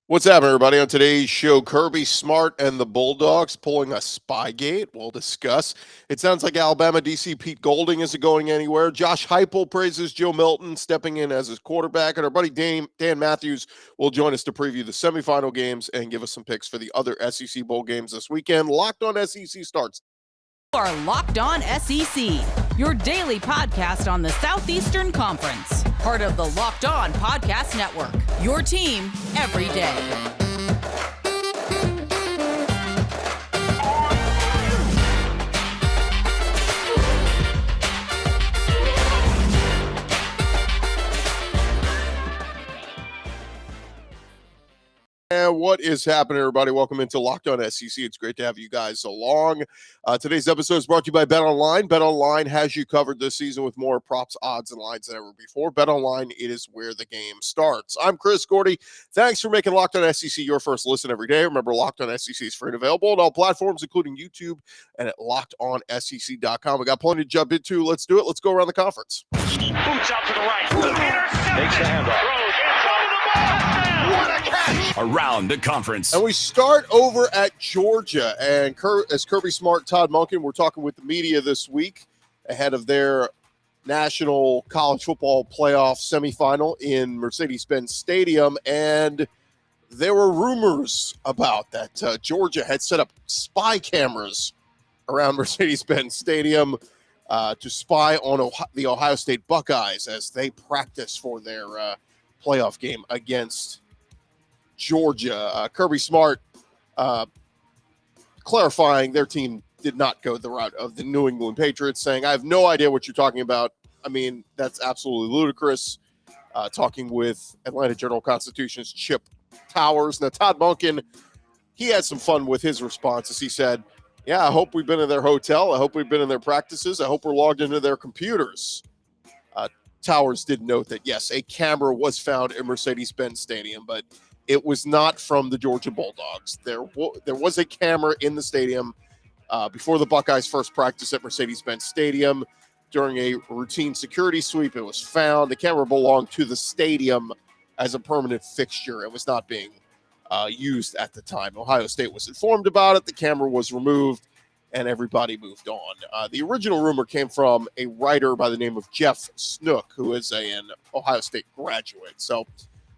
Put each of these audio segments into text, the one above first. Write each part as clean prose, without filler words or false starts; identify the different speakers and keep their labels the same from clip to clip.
Speaker 1: What's happening, everybody? On today's show, Kirby Smart and the Bulldogs pulling a Spygate. We'll discuss. It sounds like Alabama DC Pete Golding isn't going anywhere. Josh Heupel praises Joe Milton stepping in as his quarterback. And our buddy Dan Mathews will join us to preview the semifinal games and give us some picks for the other SEC Bowl games this weekend. Locked on SEC starts.
Speaker 2: You are Locked On SEC, your daily podcast on the Southeastern Conference. Part of the Locked On Podcast Network, your team every day.
Speaker 1: And what is happening, everybody? Welcome into Locked On SEC. It's great to have you guys along. Today's episode is brought to you by BetOnline. BetOnline has you covered this season with more props, odds, and lines than ever before. BetOnline, it is where the game starts. I'm Chris Gordy. Thanks for making Locked On SEC your first listen every day. Remember, Locked On SEC is free and available on all platforms, including YouTube and at LockedOnSEC.com. We got plenty to jump into. Let's do it. Let's go around the conference.
Speaker 3: Boots out to the right. Takes the handoff. What a catch!
Speaker 4: Around the conference.
Speaker 1: And we start over at Georgia. And as Kirby Smart, Todd Monken, we're talking with the media this week ahead of their National College Football Playoff semifinal in Mercedes-Benz Stadium. And there were rumors about that Georgia had set up spy cameras around Mercedes-Benz Stadium to spy on the Ohio State Buckeyes as they practice for their playoff game against Georgia. Kirby Smart clarifying their team did not go the route of the New England Patriots, saying, I have no idea what you're talking about. I mean, that's absolutely ludicrous. Talking with Atlanta Journal-Constitution's Chip Towers. Now, Todd Monken, he had some fun with his responses. He said, yeah, I hope we've been in their hotel. I hope we've been in their practices. I hope we're logged into their computers. Towers did note that, yes, a camera was found in Mercedes-Benz Stadium, but it was not from the Georgia Bulldogs. There was a camera in the stadium before the Buckeyes first practiced at Mercedes-Benz Stadium. During a routine security sweep, it was found. The camera belonged to the stadium as a permanent fixture. It was not being used at the time. Ohio State was informed about it. The camera was removed, and everybody moved on. The original rumor came from a writer by the name of Jeff Snook, who is an Ohio State graduate. So,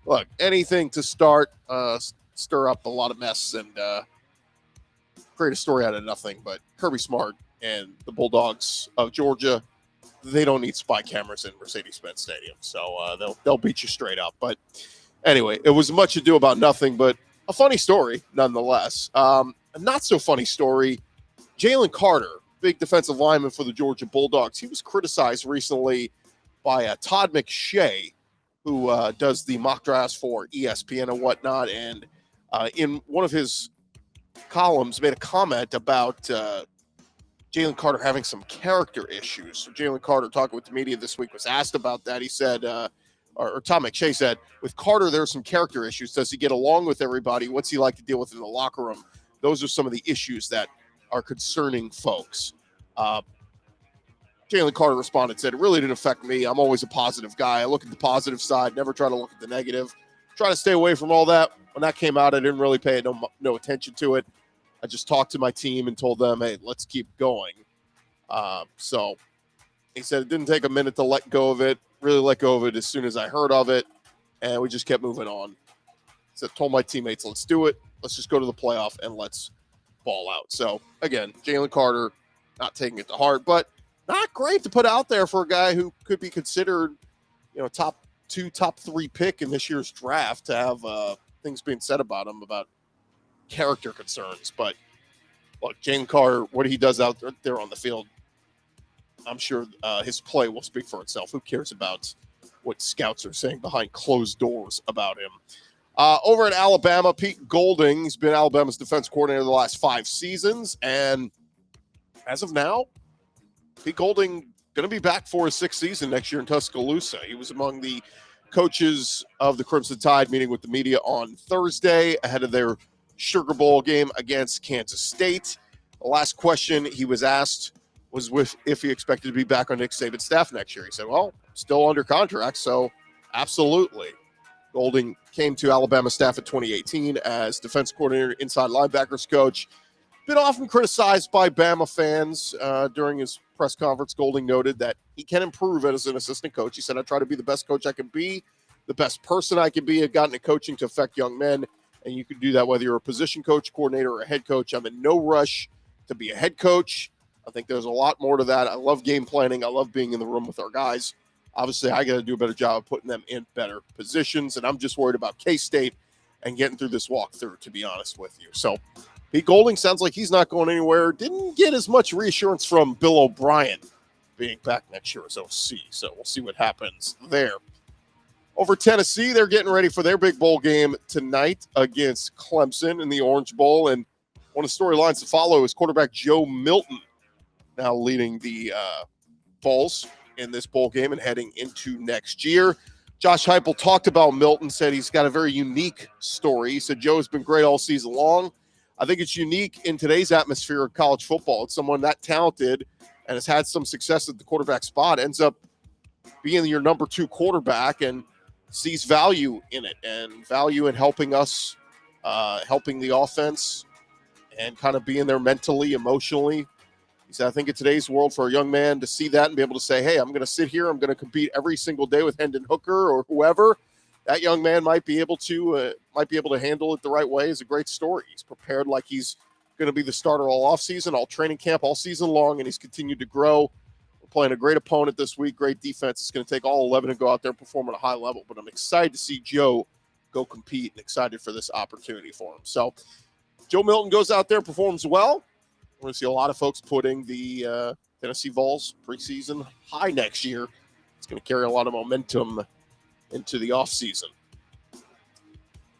Speaker 1: look, anything to stir up a lot of mess and create a story out of nothing. But Kirby Smart and the Bulldogs of Georgia, they don't need spy cameras in Mercedes-Benz Stadium. So they'll beat you straight up. But anyway, it was much ado about nothing, but a funny story nonetheless. A not so funny story. Jalen Carter, big defensive lineman for the Georgia Bulldogs, he was criticized recently by Todd McShay, who does the mock drafts for ESPN and whatnot, and in one of his columns made a comment about Jalen Carter having some character issues. So Jalen Carter, talking with the media this week, was asked about that. He said, or Tom McShay said, with Carter, there are some character issues. Does he get along with everybody? What's he like to deal with in the locker room? Those are some of the issues that are concerning folks. Jalen Carter responded, said, it really didn't affect me. I'm always a positive guy. I look at the positive side, never try to look at the negative. Try to stay away from all that. When that came out, I didn't really pay no attention to it. I just talked to my team and told them, hey, let's keep going. So he said it didn't take a minute to let go of it, really let go of it as soon as I heard of it, and we just kept moving on. So I told my teammates, let's do it. Let's just go to the playoff and let's ball out. So, again, Jalen Carter not taking it to heart, but not great to put out there for a guy who could be considered, top 2, top 3 pick in this year's draft to have things being said about him, about character concerns. But look, Jalen Carter, what he does out there on the field, I'm sure his play will speak for itself. Who cares about what scouts are saying behind closed doors about him? Over at Alabama, Pete Golding, he's been Alabama's defense coordinator the last 5 seasons. And as of now, Pete Golding going to be back for his 6th season next year in Tuscaloosa. He was among the coaches of the Crimson Tide meeting with the media on Thursday ahead of their Sugar Bowl game against Kansas State. The last question he was asked was if he expected to be back on Nick Saban's staff next year. He said, well, still under contract, so absolutely. Golding came to Alabama staff in 2018 as defense coordinator, inside linebackers coach. Been often criticized by Bama fans. During his press conference, Golding noted that he can improve as an assistant coach. He said, I try to be the best coach I can be, the best person I can be. I've gotten into coaching to affect young men, and you can do that whether you're a position coach, coordinator, or a head coach. I'm in no rush to be a head coach. I think there's a lot more to that. I love game planning. I love being in the room with our guys. Obviously, I got to do a better job of putting them in better positions, and I'm just worried about K-State and getting through this walkthrough, to be honest with you. So Pete Golding sounds like he's not going anywhere. Didn't get as much reassurance from Bill O'Brien being back next year as OC, so we'll see what happens there. Over Tennessee, they're getting ready for their big bowl game tonight against Clemson in the Orange Bowl, and one of the storylines to follow is quarterback Joe Milton now leading the Vols in this bowl game and heading into next year. Josh Heupel talked about Milton, said he's got a very unique story. He said Joe has been great all season long. I think it's unique in today's atmosphere of college football. It's someone that talented and has had some success at the quarterback spot, ends up being your number 2 quarterback and sees value in it and value in helping us, helping the offense and kind of being there mentally, emotionally. He said, I think in today's world for a young man to see that and be able to say, hey, I'm going to sit here, I'm going to compete every single day with Hendon Hooker or whoever, that young man might be able to handle it the right way is a great story. He's prepared like he's going to be the starter all offseason, all training camp, all season long, and he's continued to grow. We're playing a great opponent this week, great defense. It's going to take all 11 to go out there and perform at a high level, but I'm excited to see Joe go compete and excited for this opportunity for him. So Joe Milton goes out there, performs well. We're going to see a lot of folks putting the Tennessee Vols preseason high next year. It's going to carry a lot of momentum into the offseason.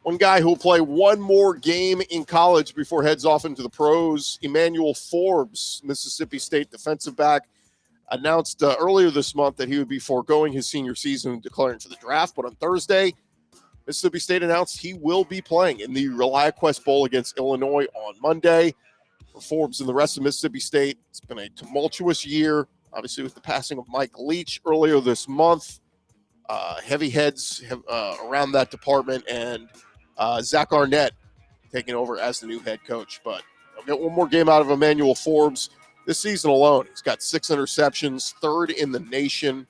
Speaker 1: One guy who will play one more game in college before heads off into the pros, Emmanuel Forbes, Mississippi State defensive back, announced earlier this month that he would be foregoing his senior season and declaring for the draft. But on Thursday, Mississippi State announced he will be playing in the ReliaQuest Bowl against Illinois on Monday. For Forbes and the rest of Mississippi State, it's been a tumultuous year, obviously with the passing of Mike Leach earlier this month. Heavy heads around that department, and Zach Arnett taking over as the new head coach. But I'll get one more game out of Emmanuel Forbes this season alone. He's got 6 interceptions, 3rd in the nation,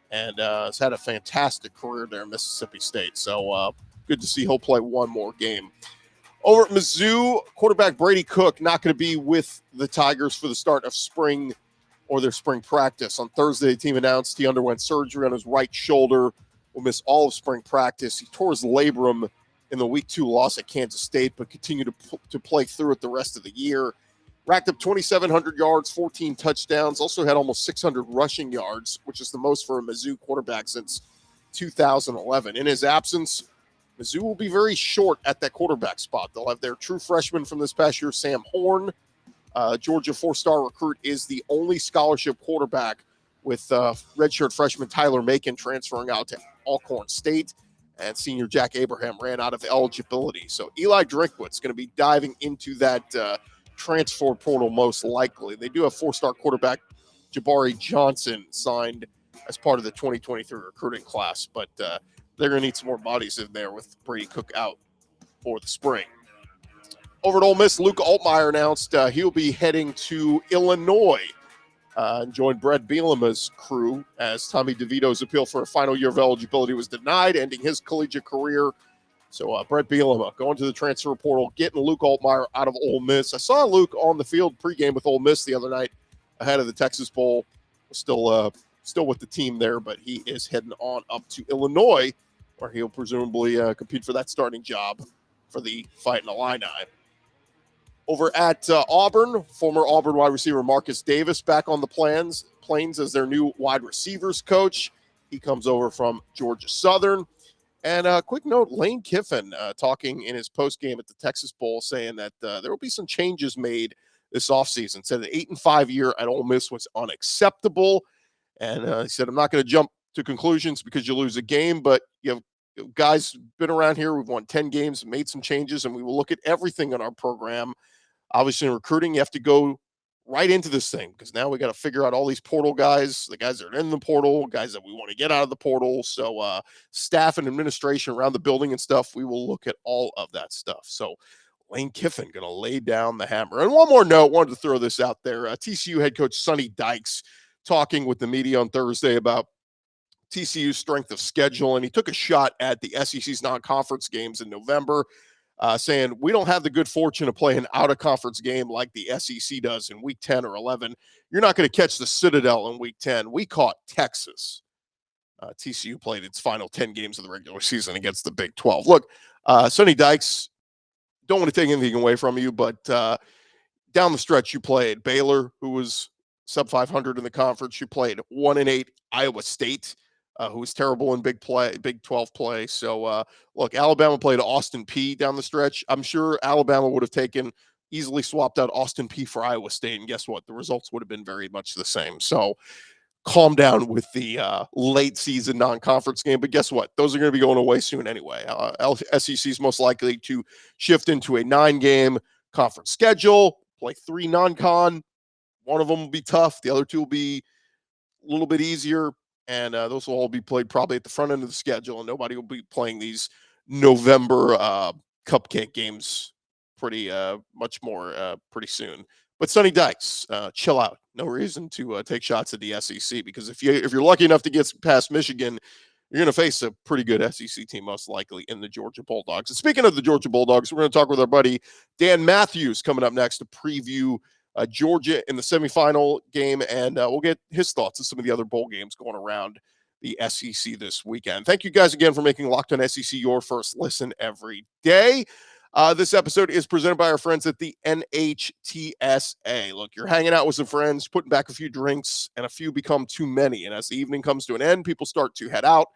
Speaker 1: and has had a fantastic career there in Mississippi State. So good to see he'll play one more game. Over at Mizzou, quarterback Brady Cook not going to be with the Tigers for the start of spring or their spring practice. On Thursday, the team announced he underwent surgery on his right shoulder, will miss all of spring practice. He tore his labrum in the Week 2 loss at Kansas State, but continued to play through it the rest of the year. Racked up 2,700 yards, 14 touchdowns, also had almost 600 rushing yards, which is the most for a Mizzou quarterback since 2011. In his absence, Mizzou will be very short at that quarterback spot. They'll have their true freshman from this past year, Sam Horn. Georgia 4-star recruit is the only scholarship quarterback with redshirt freshman Tyler Macon transferring out to Alcorn State, and senior Jack Abraham ran out of eligibility. So Eli Drinkwood's going to be diving into that transfer portal most likely. They do have 4-star quarterback Jabari Johnson signed as part of the 2023 recruiting class, but they're going to need some more bodies in there with Brady Cook out for the spring. Over at Ole Miss, Luke Altmaier announced he'll be heading to Illinois and join Brett Bielema's crew as Tommy DeVito's appeal for a final year of eligibility was denied, ending his collegiate career. So Brett Bielema going to the transfer portal, getting Luke Altmaier out of Ole Miss. I saw Luke on the field pregame with Ole Miss the other night ahead of the Texas Bowl. Still with the team there, but he is heading on up to Illinois, where he'll presumably compete for that starting job for the Fighting Illini. Over at Auburn, former Auburn wide receiver Marcus Davis back on the plains as their new wide receivers coach. He comes over from Georgia Southern. And a quick note, Lane Kiffin talking in his postgame at the Texas Bowl saying that there will be some changes made this offseason. Said an 8-5 year at Ole Miss was unacceptable. And he said, I'm not going to jump to conclusions because you lose a game, but you have guys been around here. We've won 10 games, made some changes, and we will look at everything in our program. Obviously, in recruiting, you have to go right into this thing, because now we got to figure out all these portal guys, the guys that are in the portal, guys that we want to get out of the portal. So staff and administration around the building and stuff, we will look at all of that stuff. So Lane Kiffin going to lay down the hammer. And one more note, wanted to throw this out there. TCU head coach Sonny Dykes talking with the media on Thursday about TCU's strength of schedule, and he took a shot at the SEC's non-conference games in November, saying, we don't have the good fortune of playing an out-of-conference game like the SEC does in Week 10 or 11. You're not going to catch the Citadel in Week 10. We caught Texas. TCU played its final 10 games of the regular season against the Big 12. Look, Sonny Dykes, don't want to take anything away from you, but down the stretch, you played Baylor, who was sub 500 in the conference. You played 1-8 Iowa State, who was terrible in Big 12 play. So, look, Alabama played Austin Peay down the stretch. I'm sure Alabama would have easily swapped out Austin Peay for Iowa State, and guess what? The results would have been very much the same. So, calm down with the late season non-conference game. But guess what? Those are going to be going away soon anyway. SEC is most likely to shift into a 9-game conference schedule, play 3 non-con. One of them will be tough. The other 2 will be a little bit easier. And those will all be played probably at the front end of the schedule. And nobody will be playing these November cupcake games pretty soon. But Sonny Dykes, chill out. No reason to take shots at the SEC, because if you're lucky enough to get past Michigan, you're going to face a pretty good SEC team, most likely, in the Georgia Bulldogs. And speaking of the Georgia Bulldogs, we're going to talk with our buddy Dan Mathews coming up next to preview Georgia in the semifinal game, and we'll get his thoughts on some of the other bowl games going around the SEC this weekend. Thank you guys again for making Locked On SEC your first listen every day. This episode is presented by our friends at the NHTSA. Look, you're hanging out with some friends, putting back a few drinks, and a few become too many. And as the evening comes to an end, people start to head out.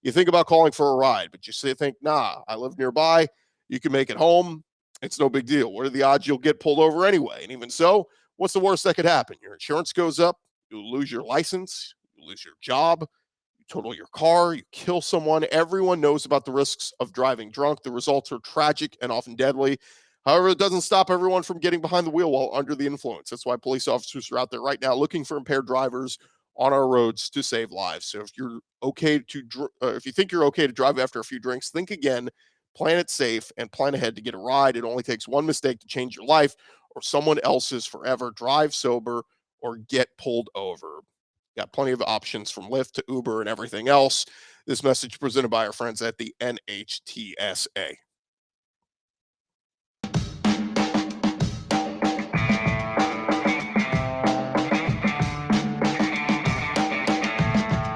Speaker 1: You think about calling for a ride, but you think, nah, I live nearby. You can make it home. It's no big deal. What are the odds you'll get pulled over anyway? And even so, what's the worst that could happen? Your insurance goes up, you lose your license, you lose your job, you total your car, you kill someone. Everyone knows about the risks of driving drunk. The results are tragic and often deadly. However, it doesn't stop everyone from getting behind the wheel while under the influence. That's why police officers are out there right now looking for impaired drivers on our roads to save lives. So if you think you're okay to drive after a few drinks, think again. Plan it safe and plan ahead to get a ride. It only takes one mistake to change your life or someone else's forever. Drive sober or get pulled over. Got plenty of options from Lyft to Uber and everything else. This message presented by our friends at the NHTSA.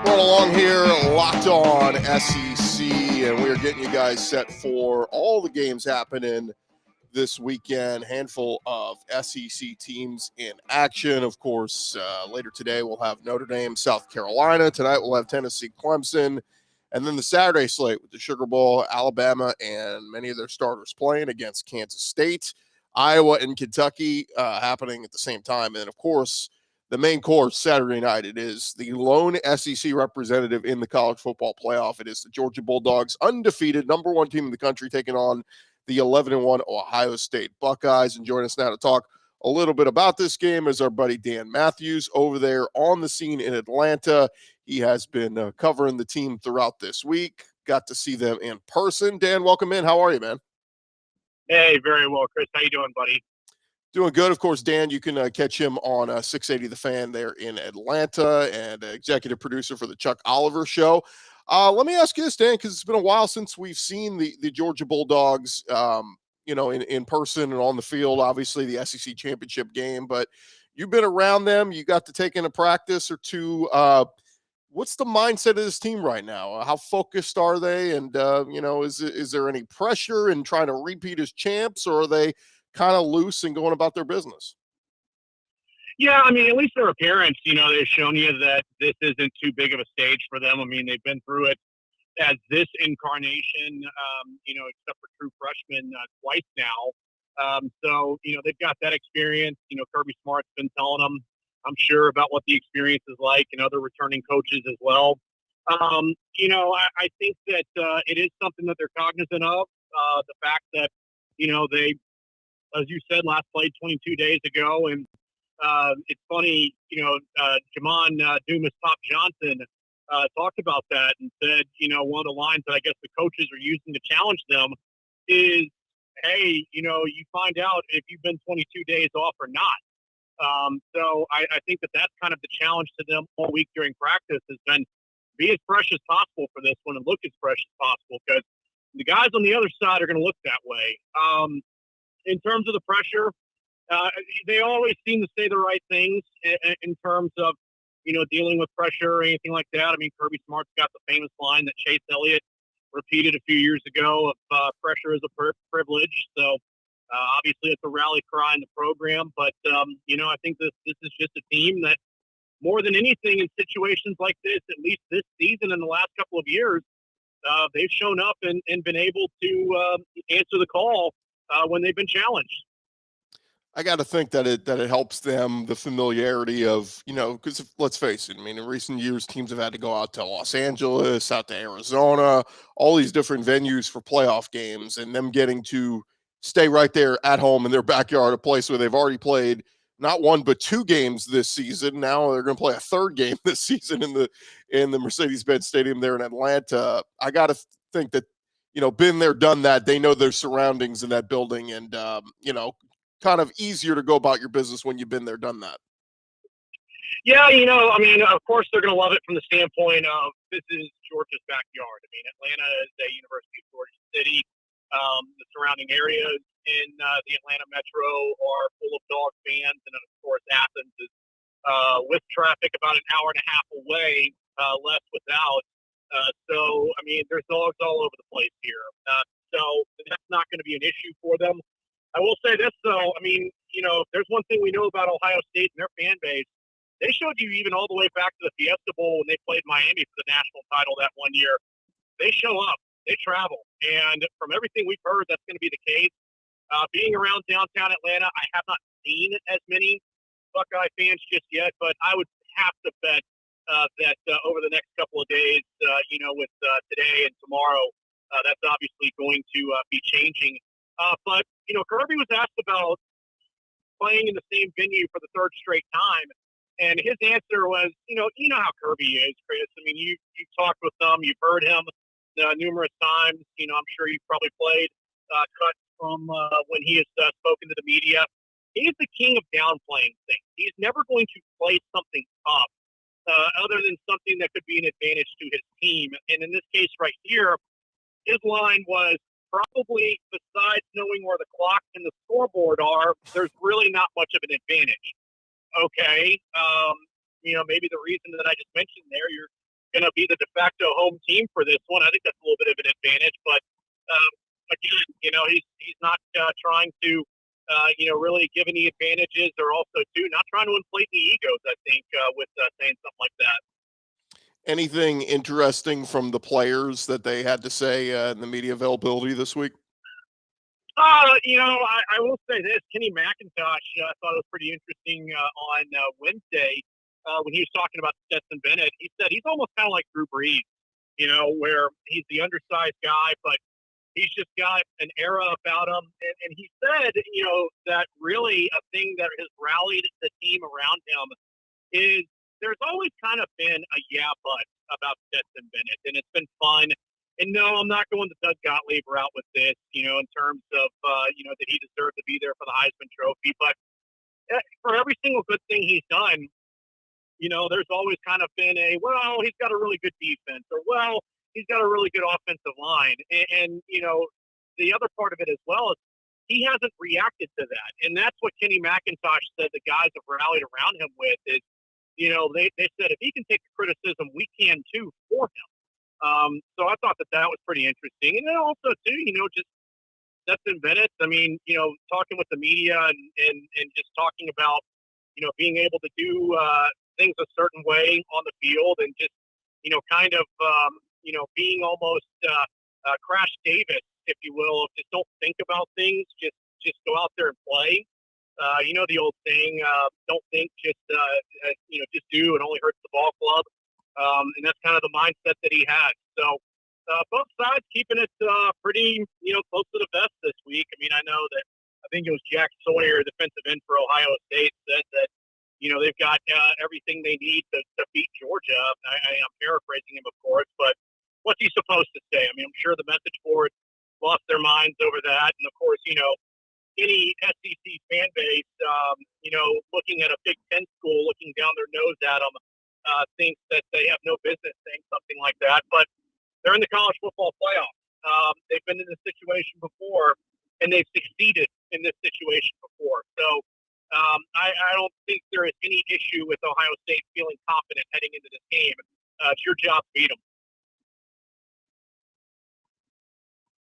Speaker 1: Going along here, Locked On SEC, and we're getting you guys set for all the games happening this weekend. Handful of SEC teams in action. Of course, later today we'll have Notre Dame, South Carolina. Tonight we'll have Tennessee, Clemson. And then the Saturday slate with the Sugar Bowl, Alabama and many of their starters playing against Kansas State, Iowa and Kentucky happening at the same time. And, of course, the main course Saturday night, it is the lone SEC representative in the college football playoff. It is the Georgia Bulldogs, undefeated, number 1 team in the country, taking on the 11-1 Ohio State Buckeyes. And join us now to talk a little bit about this game is our buddy Dan Mathews over there on the scene in Atlanta. He has been covering the team throughout this week. Got to see them in person. Dan, welcome in. How are you, man?
Speaker 4: Hey, very well, Chris. How you doing, buddy?
Speaker 1: Doing good. Of course, Dan, you can catch him on 680 The Fan there in Atlanta, and executive producer for the Chuck Oliver Show. Let me ask you this, Dan, because it's been a while since we've seen the Georgia Bulldogs, in person and on the field, obviously the SEC championship game, but you've been around them. You got to take in a practice or two. What's the mindset of this team right now? How focused are they? And, is there any pressure in trying to repeat as champs, or are they kind of loose and going about their business?
Speaker 4: Yeah, I mean, at least their appearance, they've shown you that this isn't too big of a stage for them. I mean, they've been through it as this incarnation, except for true freshmen twice now. So, they've got that experience. Kirby Smart's been telling them, I'm sure, about what the experience is like, and other returning coaches as well. I think that it is something that they're cognizant of. The fact that, they, as you said, last played 22 days ago, and It's funny, Jamon Dumas Pop Johnson talked about that and said, one of the lines that I guess the coaches are using to challenge them is, hey, you find out if you've been 22 days off or not. So I think that's kind of the challenge to them all week during practice has been be as fresh as possible for this one and look as fresh as possible because the guys on the other side are going to look that way. In terms of the pressure, they always seem to say the right things in terms of, dealing with pressure or anything like that. I mean, Kirby Smart's got the famous line that Chase Elliott repeated a few years ago of pressure is a privilege. So obviously it's a rally cry in the program. But, I think this is just a team that more than anything in situations like this, at least this season and the last couple of years, they've shown up and been able to answer the call when they've been challenged.
Speaker 1: I got to think that it helps them, the familiarity of, because let's face it, I mean, in recent years, teams have had to go out to Los Angeles, out to Arizona, all these different venues for playoff games, and them getting to stay right there at home in their backyard, a place where they've already played not one but two games this season. Now they're going to play a third game this season in the Mercedes-Benz Stadium there in Atlanta. I got to think that, been there, done that. They know their surroundings in that building, and kind of easier to go about your business when you've been there, done that.
Speaker 4: Yeah, of course they're going to love it from the standpoint of this is Georgia's backyard. I mean, Atlanta is a University of Georgia city. The surrounding areas in the Atlanta metro are full of dog fans, and then, of course, Athens is with traffic about an hour and a half away, less without. So, I mean, there's dogs all over the place here. So that's not going to be an issue for them. I will say this, though. I mean, if there's one thing we know about Ohio State and their fan base, they showed you even all the way back to the Fiesta Bowl when they played Miami for the national title that one year. They show up. They travel. And from everything we've heard, that's going to be the case. Being around downtown Atlanta, I have not seen as many Buckeye fans just yet, but I would have to bet that over the next couple of days, with today and tomorrow, that's obviously going to be changing. But, Kirby was asked about playing in the same venue for the third straight time. And his answer was, you know how Kirby is, Chris. I mean, you've talked with him. You've heard him numerous times. I'm sure you've probably played cuts from when he has spoken to the media. He's the king of downplaying things. He's never going to play something up other than something that could be an advantage to his team. And in this case right here, his line was, probably besides knowing where the clock and the scoreboard are, there's really not much of an advantage. Okay. Maybe the reason that I just mentioned there, you're going to be the de facto home team for this one. I think that's a little bit of an advantage, but again, he's not trying to, really give any advantages, or also too, not trying to inflate the egos, I think, with saying something like that.
Speaker 1: Anything interesting from the players that they had to say in the media availability this week?
Speaker 4: I will say this. Kenny McIntosh, I thought it was pretty interesting on Wednesday when he was talking about Stetson Bennett. He said he's almost kind of like Drew Brees, where he's the undersized guy, but he's just got an era about him. And he said, that really a thing that has rallied the team around him is there's always kind of been a but about Stetson Bennett, and it's been fun. And no, I'm not going the Doug Gottlieb route with this, in terms of, that he deserved to be there for the Heisman Trophy. But for every single good thing he's done, there's always kind of been he's got a really good defense, or, he's got a really good offensive line. And the other part of it as well is he hasn't reacted to that. And that's what Kenny McIntosh said the guys have rallied around him with is, they said if he can take the criticism, we can too for him. So I thought that was pretty interesting. And then also too, just Stetson Bennett. I mean, talking with the media and just talking about, being able to do things a certain way on the field, and just, kind of, being almost Crash Davis, if you will, of just don't think about things, just go out there and play. The old saying, don't think, just do, and only hurts the ball club. And that's kind of the mindset that he has. So both sides keeping it pretty, close to the vest this week. I mean, I know that I think it was Jack Sawyer, defensive end for Ohio State, said that, they've got everything they need to beat Georgia. I'm paraphrasing him, of course, but what's he supposed to say? I mean, I'm sure the message board lost their minds over that. And, of course, any SEC fan base, looking at a Big Ten school, looking down their nose at them, thinks that they have no business saying something like that. But they're in the college football playoff. They've been in this situation before, and they've succeeded in this situation before. So I don't think there is any issue with Ohio State feeling confident heading into this game. It's your job to beat them.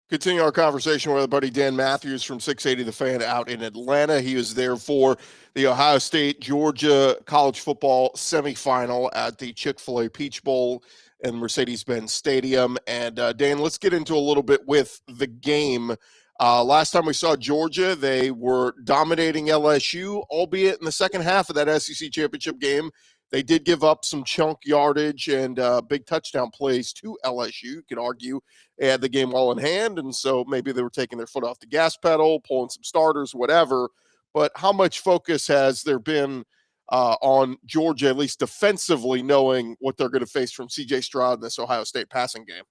Speaker 1: Continue our conversation with our buddy Dan Mathews from 680 The Fan out in Atlanta. He was there for the Ohio State-Georgia college football semifinal at the Chick-fil-A Peach Bowl in Mercedes-Benz Stadium. And Dan, let's get into a little bit with the game. Last time we saw Georgia, they were dominating LSU, albeit in the second half of that SEC championship game. They did give up some chunk yardage and big touchdown plays to LSU. You could argue they had the game all in hand, and so maybe they were taking their foot off the gas pedal, pulling some starters, whatever. But how much focus has there been on Georgia, at least defensively, knowing what they're going to face from C.J. Stroud in this Ohio State passing game?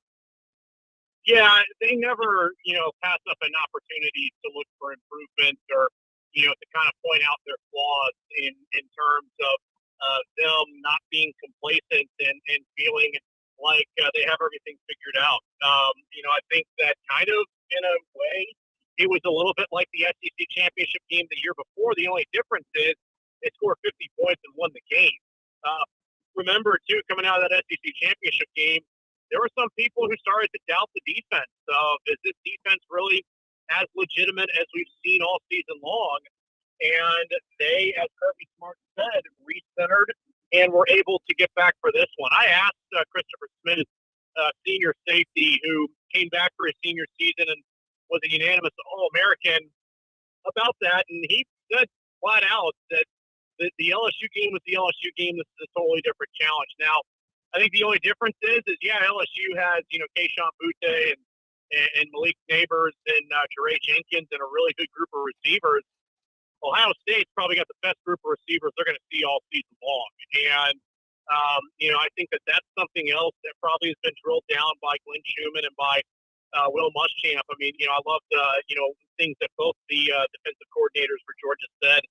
Speaker 4: Yeah, they never, pass up an opportunity to look for improvement or, to kind of point out their flaws in terms of them not being complacent and feeling like they have everything figured out. I think that kind of, in a way, it was a little bit like the SEC championship game the year before. The only difference is they scored 50 points and won the game. Remember, too, coming out of that SEC championship game, there were some people who started to doubt the defense. Is this defense really as legitimate as we've seen all season long? And they, as Kirby Smart said, re-centered and were able to get back for this one. I asked Christopher Smith, senior safety, who came back for his senior season and was a unanimous All-American, about that, and he said flat out that the LSU game was the LSU game. This is a totally different challenge. Now, I think the only difference is LSU has, Keyshawn Butte and Malik Neighbors and Jeray Jenkins and a really good group of receivers. Ohio State's probably got the best group of receivers they're going to see all season long. And, I think that's something else that probably has been drilled down by Glenn Schumann and by Will Muschamp. I mean, I love things that both the defensive coordinators for Georgia said.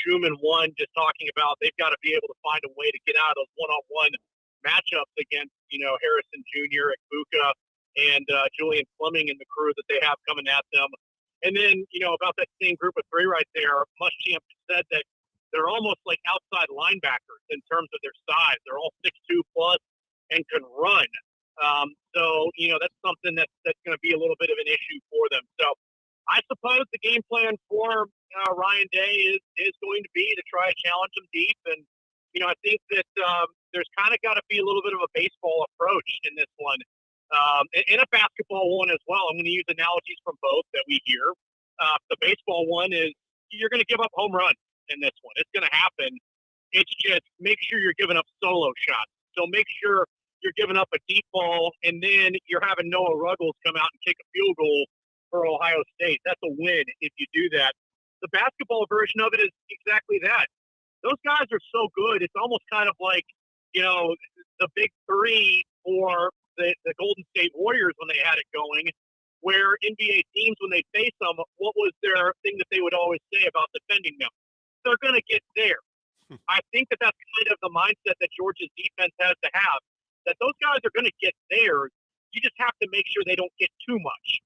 Speaker 4: Schumann, one, just talking about they've got to be able to find a way to get out of those one-on-one matchups against, Harrison Jr., Ekbuka, and Julian Fleming and the crew that they have coming at them. And then, about that same group of three right there, Muschamp said that they're almost like outside linebackers in terms of their size. They're all 6'2 plus and can run. So, that's something that's going to be a little bit of an issue for them. So I suppose the game plan for Ryan Day is going to be to try to challenge them deep. And, I think that there's kind of got to be a little bit of a baseball approach in this one. And a basketball one as well. I'm going to use analogies from both that we hear. The baseball one is you're going to give up home runs in this one. It's going to happen. It's just make sure you're giving up solo shots. So make sure you're giving up a deep ball, and then you're having Noah Ruggles come out and kick a field goal for Ohio State. That's a win if you do that. The basketball version of it is exactly that. Those guys are so good. It's almost kind of like, the big three for the Golden State Warriors when they had it going, where NBA teams, when they face them, what was their thing that they would always say about defending them? They're going to get there. I think that's kind of the mindset that Georgia's defense has to have, that those guys are going to get theirs. You just have to make sure they don't get too much.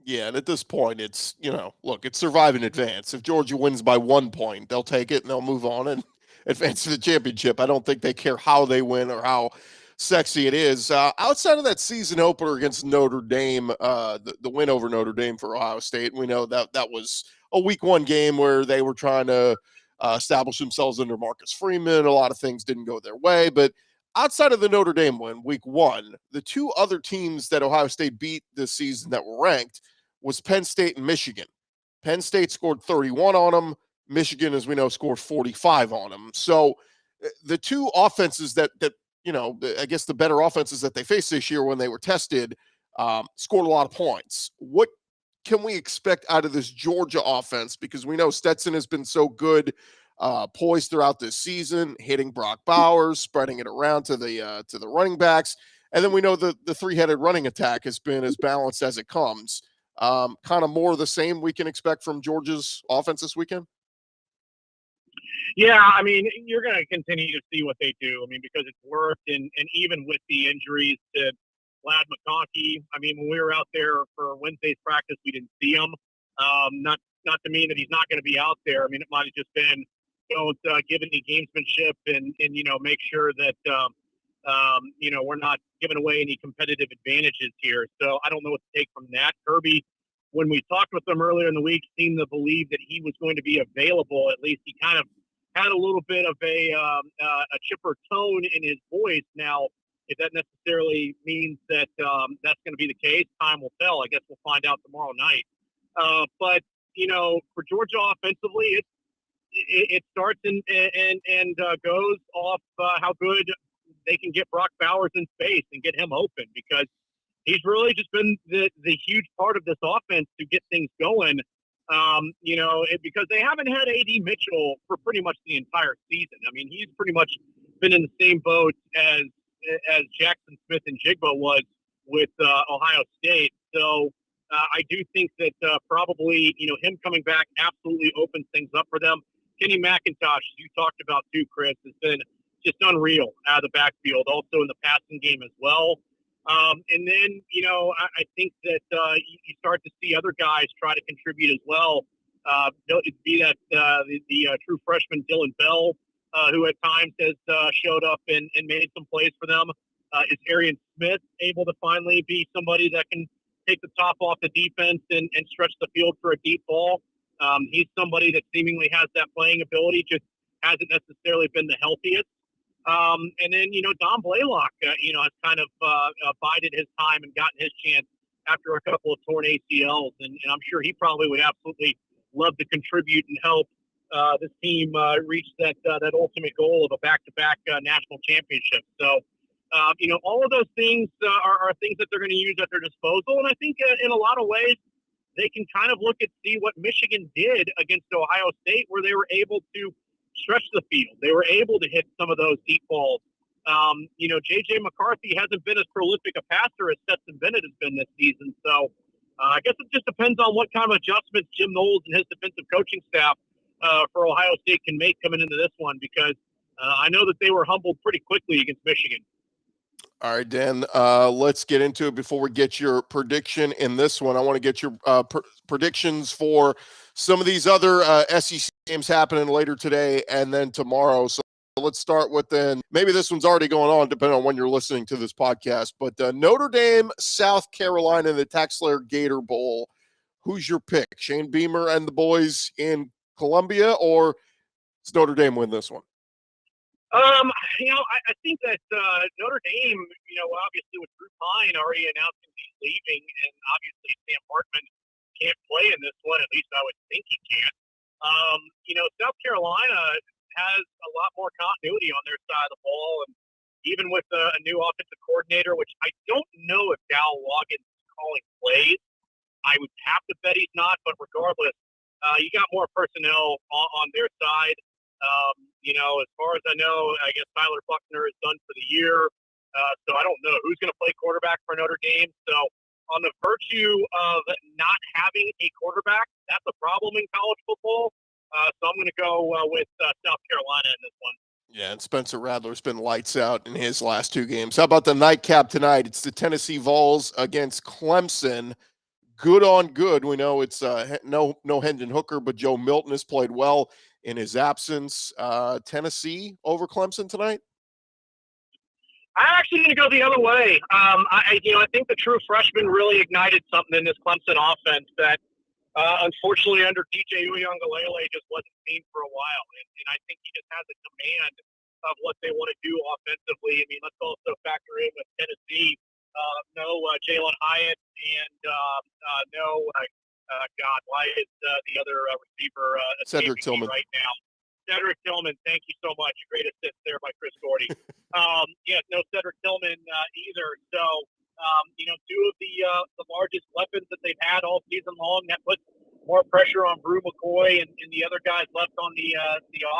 Speaker 1: Yeah, and at this point, it's, look, it's survive in advance. If Georgia wins by 1 point, they'll take it and they'll move on and advance to the championship. I don't think they care how they win or how sexy it is. Outside of that season opener against Notre Dame, the win over Notre Dame for Ohio State, we know that was a week one game where they were trying to establish themselves under Marcus Freeman. A lot of things didn't go their way, but outside of the Notre Dame win, week one, the two other teams that Ohio State beat this season that were ranked was Penn State and Michigan. Penn State scored 31 on them. Michigan, as we know, scored 45 on them. So the two offenses that I guess the better offenses that they faced this year when they were tested scored a lot of points. What can we expect out of this Georgia offense? Because we know Stetson has been so good poised throughout this season, hitting Brock Bowers, spreading it around to the running backs. And then we know the three-headed running attack has been as balanced as it comes. Kind of more of the same we can expect from Georgia's offense this weekend?
Speaker 4: Yeah, I mean, you're going to continue to see what they do. I mean, because it's worked, and even with the injuries to Lad McConkey, I mean, when we were out there for Wednesday's practice, we didn't see him. Not to mean that he's not going to be out there. I mean, it might have just been don't give any gamesmanship and make sure that we're not giving away any competitive advantages here. So I don't know what to take from that. Kirby, when we talked with him earlier in the week, seemed to believe that he was going to be available. At least he kind of had a little bit of a chipper tone in his voice. Now, if that necessarily means that that's going to be the case, time will tell. I guess we'll find out tomorrow night. But for Georgia offensively, it starts and goes off how good they can get Brock Bowers in space and get him open, because he's really just been the huge part of this offense to get things going. Because they haven't had A.D. Mitchell for pretty much the entire season. I mean, he's pretty much been in the same boat as Jackson Smith and Jigba was with Ohio State. So I do think that probably, him coming back absolutely opens things up for them. Kenny McIntosh, as you talked about too, Chris, has been just unreal out of the backfield, also in the passing game as well. And then, I think that you start to see other guys try to contribute as well. Be that the true freshman Dylan Bell, who at times has showed up and made some plays for them. Is Arian Smith able to finally be somebody that can take the top off the defense and stretch the field for a deep ball? He's somebody that seemingly has that playing ability, just hasn't necessarily been the healthiest. And then, Don Blaylock, has kind of bided his time and gotten his chance after a couple of torn ACLs. And I'm sure he probably would absolutely love to contribute and help this team reach that ultimate goal of a back-to-back national championship. So, all of those things are things that they're going to use at their disposal. And I think in a lot of ways, they can kind of look and see what Michigan did against Ohio State, where they were able to stretch the field. They were able to hit some of those deep balls. J.J. McCarthy hasn't been as prolific a passer as Stetson Bennett has been this season. So I guess it just depends on what kind of adjustments Jim Knowles and his defensive coaching staff for Ohio State can make coming into this one, because I know that they were humbled pretty quickly against Michigan.
Speaker 1: All right, Dan, let's get into it. Before we get your prediction in this one, I want to get your predictions for some of these other SEC games happening later today and then tomorrow. So let's start with then. Maybe this one's already going on, depending on when you're listening to this podcast. But Notre Dame, South Carolina, in the Taxslayer Gator Bowl. Who's your pick? Shane Beamer and the boys in Columbia, or does Notre Dame win this one?
Speaker 4: I think that Notre Dame, obviously with Drew Pine already announcing he's leaving, and obviously Sam Hartman can't play in this one, at least I would think he can't. South Carolina has a lot more continuity on their side of the ball, and even with a new offensive coordinator, which I don't know if Dow Loggins is calling plays. I would have to bet he's not, but regardless, you got more personnel on their side. As far as I know, I guess Tyler Buckner is done for the year. So I don't know who's going to play quarterback for Notre Dame. So on the virtue of not having a quarterback, that's a problem in college football. So I'm going to go with South Carolina in this one.
Speaker 1: Yeah, and Spencer Rattler's been lights out in his last two games. How about the nightcap tonight? It's the Tennessee Vols against Clemson. Good on good. We know it's no Hendon Hooker, but Joe Milton has played well in his absence. Tennessee over Clemson tonight?
Speaker 4: I'm actually going to go the other way. I think the true freshman really ignited something in this Clemson offense that, unfortunately, under DJ Uiagalelei just wasn't seen for a while. And I think he just has a command of what they want to do offensively. I mean, let's also factor in with Tennessee, no Jalen Hyatt and why is the other receiver
Speaker 1: Cedric Tillman
Speaker 4: right now? Cedric Tillman, thank you so much. A great assist there by Chris Gordy. No Cedric Tillman either. So, two of the largest weapons that they've had all season long, that puts more pressure on Brew McCoy and the other guys left on the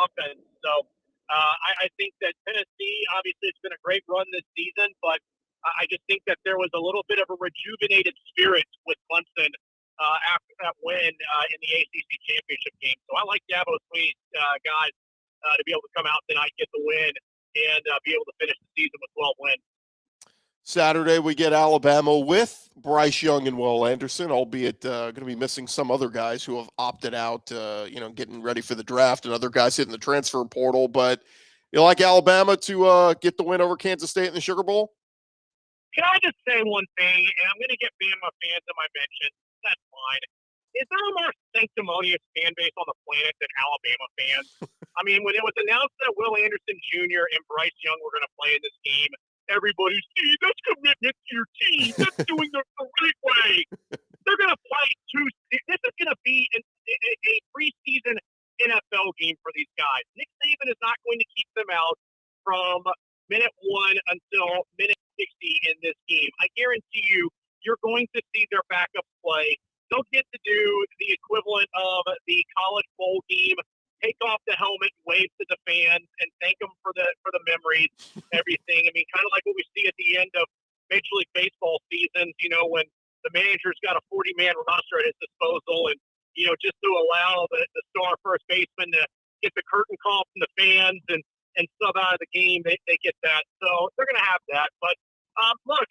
Speaker 4: offense. So I think that Tennessee, obviously, it's been a great run this season, but I just think that there was a little bit of a rejuvenated spirit with Clemson after that win in the ACC championship game. So I like Dabo Swinney's guys to be able to come out tonight, get the win, and be able to finish the season with 12 wins.
Speaker 1: Saturday, we get Alabama with Bryce Young and Will Anderson, albeit going to be missing some other guys who have opted out, getting ready for the draft, and other guys hitting the transfer portal. But you like Alabama to get the win over Kansas State in the Sugar Bowl?
Speaker 4: Can I just say one thing, and I'm going to get Bama fans in my mention. That's fine. Is there a more sanctimonious fan base on the planet than Alabama fans? I mean, when it was announced that Will Anderson Jr. and Bryce Young were going to play in this game, everybody's, gee, that's commitment to your team. That's doing the right way. They're going to play this is going to be a preseason NFL game for these guys. Nick Saban is not going to keep them out from minute 1 until minute 60 in this game. I guarantee you're going to see their backups play. They'll get to do the equivalent of the college bowl game, take off the helmet, wave to the fans, and thank them for the memories, everything. I mean, kind of like what we see at the end of Major League Baseball seasons, when the manager's got a 40-man roster at his disposal, and, just to allow the star first baseman to get the curtain call from the fans and sub out of the game, they get that. So they're going to have that. But, look,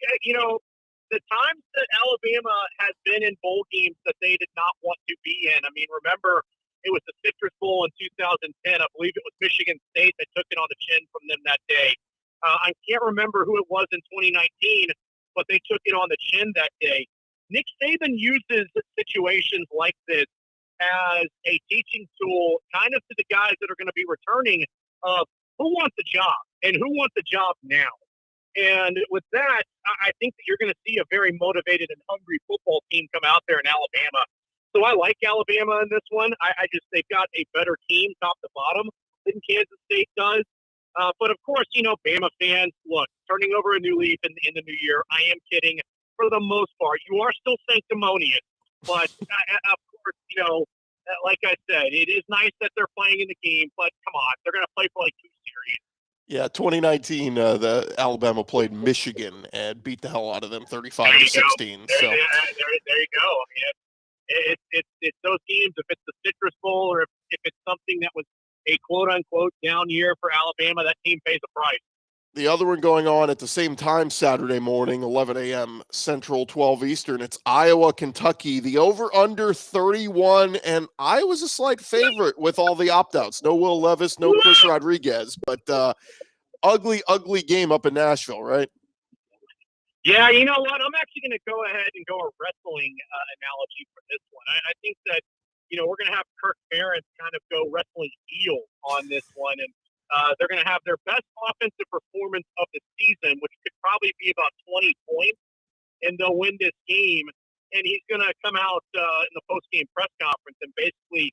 Speaker 4: the times that Alabama has been in bowl games that they did not want to be in. I mean, remember, it was the Citrus Bowl in 2010. I believe it was Michigan State that took it on the chin from them that day. I can't remember who it was in 2019, but they took it on the chin that day. Nick Saban uses situations like this as a teaching tool kind of to the guys that are going to be returning of who wants a job and who wants a job now. And with that, I think that you're going to see a very motivated and hungry football team come out there in Alabama. So I like Alabama in this one. They've got a better team top to bottom than Kansas State does. But of course, Bama fans, look, turning over a new leaf in the new year. I am kidding. For the most part, you are still sanctimonious. But of course, like I said, it is nice that they're playing in the game. But come on, they're going to play for like 2 series.
Speaker 1: Yeah, 2019, the Alabama played Michigan and beat the hell out of them, 35-16. So
Speaker 4: there you go. I mean, it's those games. If it's the Citrus Bowl or if it's something that was a quote unquote down year for Alabama, that team pays a price.
Speaker 1: the other one going on at the same time Saturday morning, 11 a.m. Central, 12 Eastern. It's Iowa, Kentucky. The over-under 31, and Iowa's a slight favorite with all the opt-outs. No Will Levis, no Chris Rodriguez, but ugly game up in Nashville, right?
Speaker 4: Yeah, you know what? I'm actually going to go ahead and go a wrestling analogy for this one. I think that, we're going to have Kirk Ferentz kind of go wrestling heel on this one, and they're going to have their best offensive performance of the season, which could probably be about 20 points, and they'll win this game. And he's going to come out in the post-game press conference and basically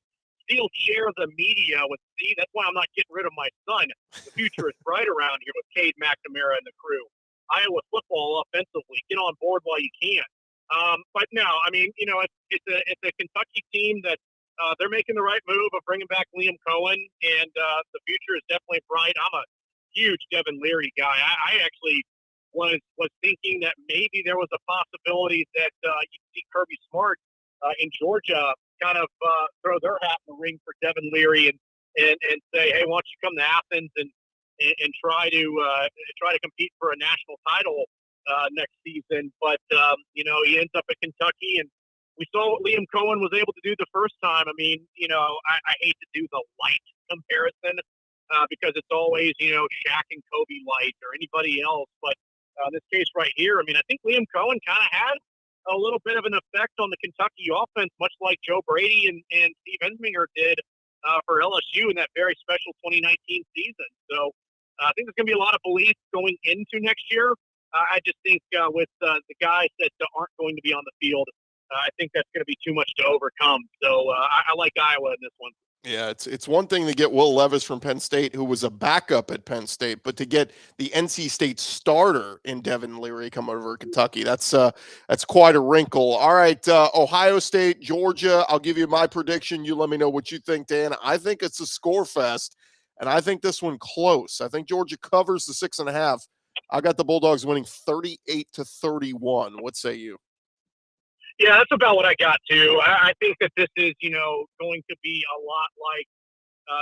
Speaker 4: share the media with, see, that's why I'm not getting rid of my son. The future is bright around here with Cade McNamara and the crew. Iowa football offensively, get on board while you can. But no, I mean, it's a Kentucky team that they're making the right move of bringing back Liam Cohen, and the future is definitely bright. I'm a huge Devin Leary guy. I actually was thinking that maybe there was a possibility that you'd see Kirby Smart in Georgia kind of throw their hat in the ring for Devin Leary and say, hey, why don't you come to Athens and try to compete for a national title next season. But he ends up at Kentucky, and we saw what Liam Cohen was able to do the first time. I mean, I hate to do the light comparison because it's always, Shaq and Kobe light or anybody else. But in this case right here, I mean, I think Liam Cohen kind of had a little bit of an effect on the Kentucky offense, much like Joe Brady and Steve Ensminger did for LSU in that very special 2019 season. So I think there's going to be a lot of belief going into next year. I just think with the guys that aren't going to be on the field, I think that's going to be too much to overcome. So I like Iowa in this one.
Speaker 1: Yeah, it's one thing to get Will Levis from Penn State, who was a backup at Penn State, but to get the NC State starter in Devin Leary come over to Kentucky, that's quite a wrinkle. All right, Ohio State, Georgia. I'll give you my prediction. You let me know what you think, Dan. I think it's a score fest, and I think this one close. I think Georgia covers the 6.5. I got the Bulldogs winning 38-31. What say you?
Speaker 4: Yeah, that's about what I got too. I think that this is, going to be a lot like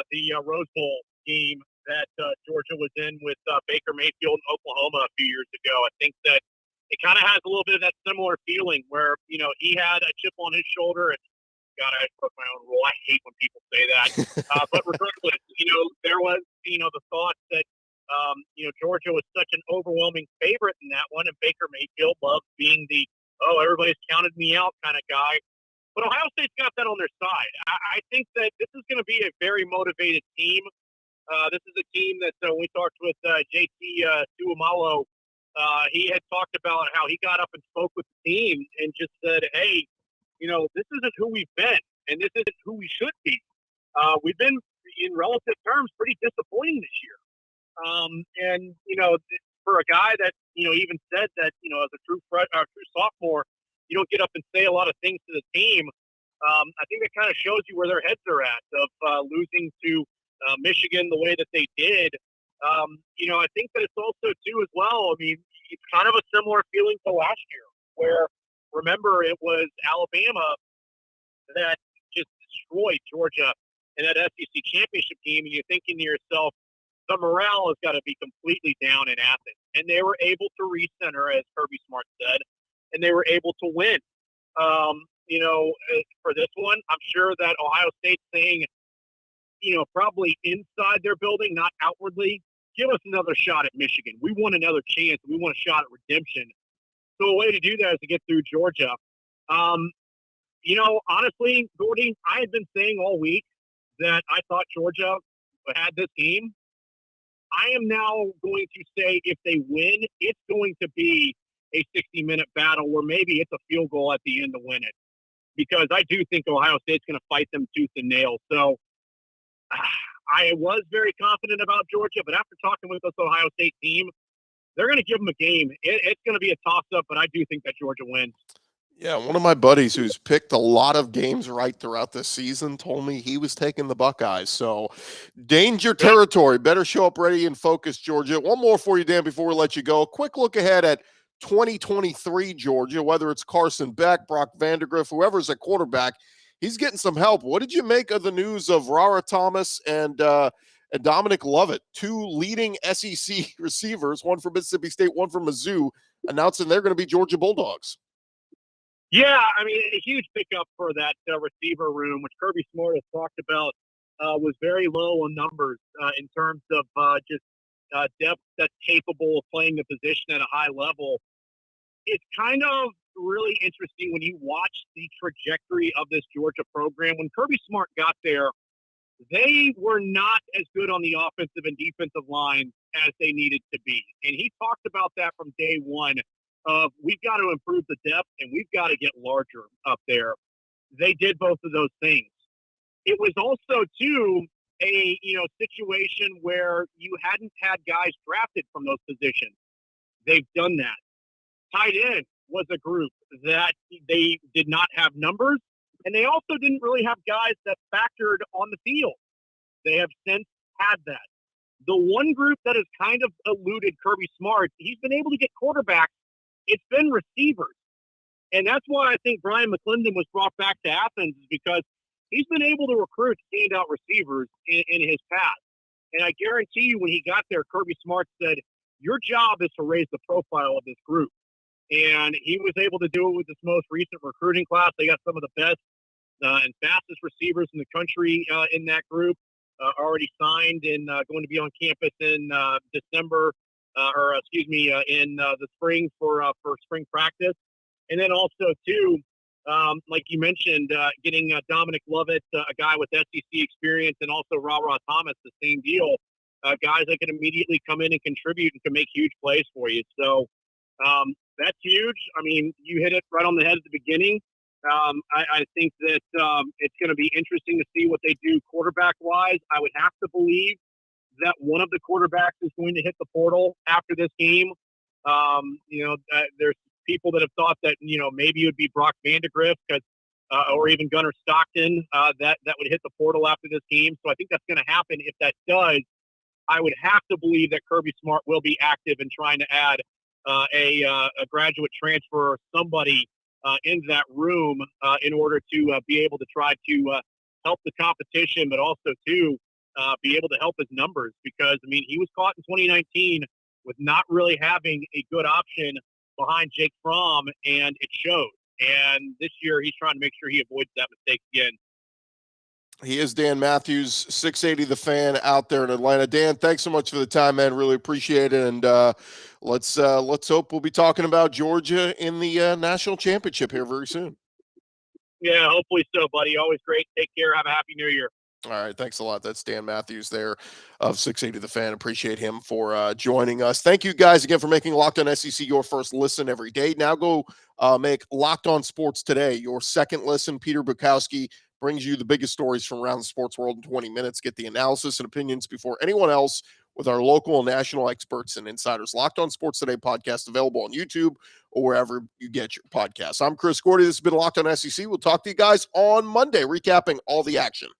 Speaker 4: the Rose Bowl game that Georgia was in with Baker Mayfield in Oklahoma a few years ago. I think that it kind of has a little bit of that similar feeling where, he had a chip on his shoulder. And God, I broke my own rule. I hate when people say that. But regardless, there was, the thought that, Georgia was such an overwhelming favorite in that one. And Baker Mayfield loved being the, everybody's counted me out kind of guy. But Ohio State's got that on their side. I think that this is going to be a very motivated team. This is a team that when we talked with JT Tuamalo, he had talked about how he got up and spoke with the team and just said, hey, this isn't who we've been, and this isn't who we should be. We've been, in relative terms, pretty disappointing this year. And, for a guy that, even said that, as a true sophomore, you don't get up and say a lot of things to the team. I think that kind of shows you where their heads are at of losing to Michigan the way that they did. I think that it's also, too, as well, I mean, it's kind of a similar feeling to last year where, remember, it was Alabama that just destroyed Georgia in that SEC championship game, and you're thinking to yourself, the morale has got to be completely down in Athens. And they were able to recenter, as Kirby Smart said, and they were able to win. For this one, I'm sure that Ohio State's saying, probably inside their building, not outwardly, give us another shot at Michigan. We want another chance. We want a shot at redemption. So a way to do that is to get through Georgia. Honestly, Gordy, I had been saying all week that I thought Georgia had this game. I am now going to say if they win, it's going to be a 60-minute battle where maybe it's a field goal at the end to win it. Because I do think Ohio State's going to fight them tooth and nail. So I was very confident about Georgia, but after talking with this Ohio State team, they're going to give them a game. It's going to be a toss-up, but I do think that Georgia wins.
Speaker 1: Yeah, one of my buddies who's picked a lot of games right throughout the season told me he was taking the Buckeyes. So danger territory. Better show up ready and focused, Georgia. One more for you, Dan, before we let you go. A quick look ahead at 2023 Georgia, whether it's Carson Beck, Brock Vandegrift, whoever's at quarterback. He's getting some help. What did you make of the news of Rara Thomas and Dominic Lovett, two leading SEC receivers, one from Mississippi State, one from Mizzou, announcing they're going to be Georgia Bulldogs?
Speaker 4: Yeah, I mean, a huge pickup for that receiver room, which Kirby Smart has talked about, was very low on numbers in terms of just depth that's capable of playing the position at a high level. It's kind of really interesting when you watch the trajectory of this Georgia program. When Kirby Smart got there, they were not as good on the offensive and defensive line as they needed to be. And he talked about that from day one. We've got to improve the depth and we've got to get larger up there. They did both of those things. It was also, too, a situation where you hadn't had guys drafted from those positions. They've done that. Tight end was a group that they did not have numbers, and they also didn't really have guys that factored on the field. They have since had that. The one group that has kind of eluded Kirby Smart, he's been able to get quarterbacks. It's been receivers. And that's why I think Brian McClendon was brought back to Athens, is because he's been able to recruit standout receivers in his past. And I guarantee you when he got there, Kirby Smart said, your job is to raise the profile of this group. And he was able to do it with this most recent recruiting class. They got some of the best and fastest receivers in the country in that group, already signed and going to be on campus in December, in the spring for spring practice. And then also, too, like you mentioned, getting Dominic Lovett, a guy with SEC experience, and also Rara Thomas, the same deal, guys that can immediately come in and contribute and can make huge plays for you. So that's huge. I mean, you hit it right on the head at the beginning. I think that it's going to be interesting to see what they do quarterback-wise. I would have to believe that one of the quarterbacks is going to hit the portal after this game. There's people that have thought that, maybe it would be Brock Vandegrift or even Gunnar Stockton that would hit the portal after this game. So I think that's going to happen. If that does, I would have to believe that Kirby Smart will be active in trying to add a graduate transfer or somebody into that room in order to be able to try to help the competition, but also to be able to help his numbers. Because, he was caught in 2019 with not really having a good option behind Jake Fromm, and it showed. And this year he's trying to make sure he avoids that mistake again.
Speaker 1: He is Dan Mathews, 680 The Fan out there in Atlanta. Dan, thanks so much for the time, man. Really appreciate it. And let's hope we'll be talking about Georgia in the national championship here very soon.
Speaker 4: Yeah, hopefully so, buddy. Always great. Take care. Have a happy New Year.
Speaker 1: All right, thanks a lot. That's Dan Mathews there of 680 The Fan. Appreciate him for joining us. Thank you guys again for making Locked On SEC your first listen every day. Now go make Locked On Sports Today your second listen. Peter Bukowski brings you the biggest stories from around the sports world in 20 minutes. Get the analysis and opinions before anyone else with our local and national experts and insiders. Locked On Sports Today podcast available on YouTube or wherever you get your podcasts. I'm Chris Gordy. This has been Locked On SEC. We'll talk to you guys on Monday, recapping all the action.